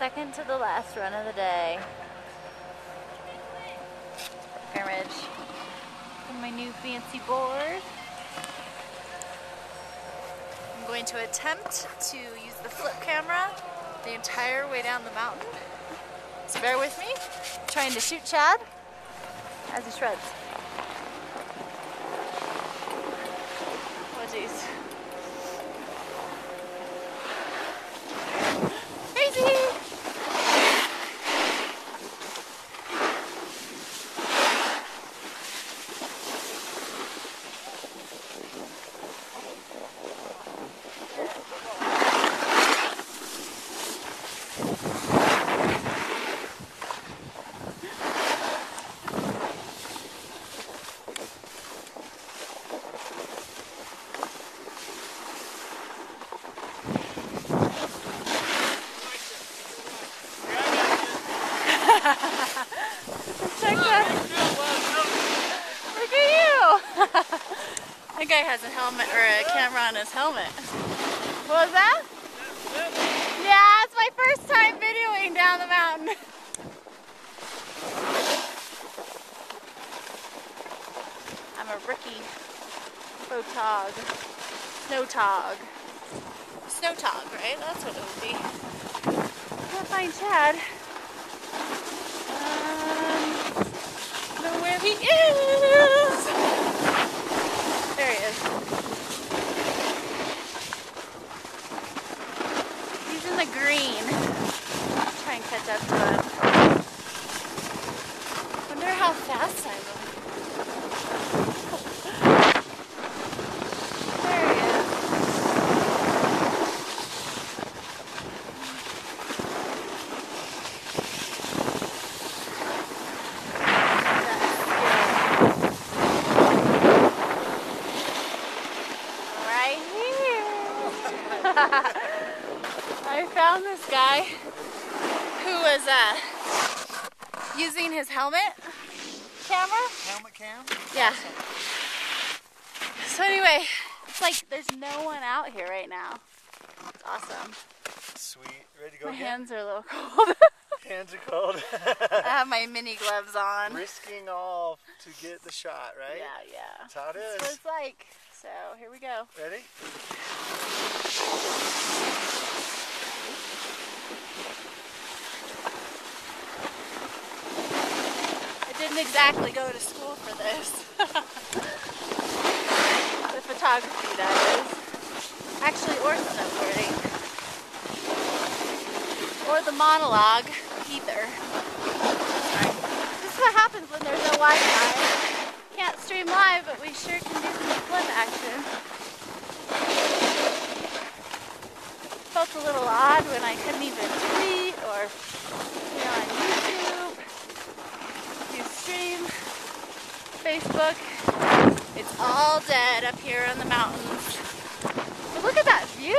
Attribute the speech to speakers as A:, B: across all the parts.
A: Second to the last run of the day. Ridge. On my new fancy board. I'm going to attempt to use the flip camera the entire way down the mountain. So bear with me. I'm trying to shoot Chad as he shreds. Oh jeez. Crazy! Check that. Look at you. That guy has a helmet or a camera on his helmet. What was that? Yeah, it's my first time videoing down the mountain. I'm a rookie photog. Snowtog. Snowtog, right? That's what it would be. Can't find Chad. Know where he is. There he is. He's in the green. I'll try and catch up to him. Wonder how fast I am. There he is. I found this guy who was using his helmet camera.
B: Helmet cam?
A: Yeah. So anyway, it's like there's no one out here right now. It's awesome.
B: Sweet. Ready to go
A: My
B: again?
A: hands are a little cold.
B: Hands are cold.
A: I have my mini gloves on.
B: Risking all to get the shot, right?
A: Yeah, yeah.
B: That's how it
A: That's
B: is.
A: what it's like. So here we go.
B: Ready?
A: I didn't exactly go to school for this. The photography, that is. Actually, or snowboarding. Or the monologue, either. This is what happens when there's no Wi-Fi. Can't stream live, but we sure can do some flip action. Felt a little odd when I couldn't even tweet or on YouTube, do stream, Facebook. It's all dead up here in the mountains. But look at that view.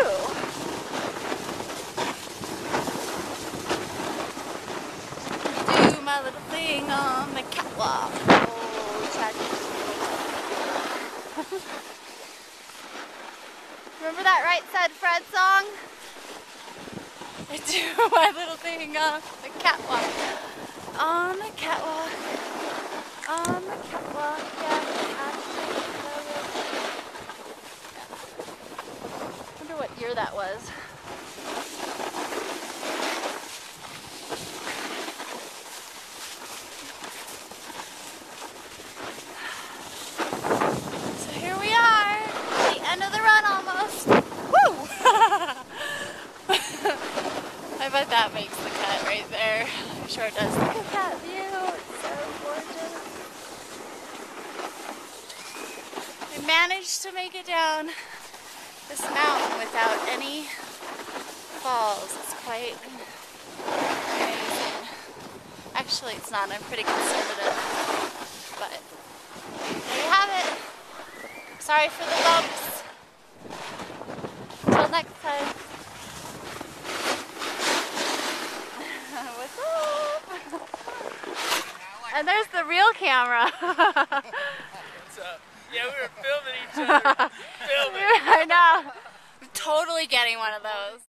A: Do my little thing on the catwalk. Oh, Chad. Remember that Right Said Fred song? I do my little thing on the catwalk. On the catwalk. On the catwalk. Yeah. Wonder what year that was. So here we are. The end of the run almost. Woo! I bet that makes the cut right there. It sure does. Look at that view. It's so gorgeous. I managed to make it down this mountain without any falls. It's quite amazing. Actually, it's not. I'm pretty conservative. But there you have it. Sorry for the bumps. Until next time. What's up? And there's the real camera.
C: What's up? Yeah, we were filming each other. Filming.
A: I know. I'm totally getting one of those.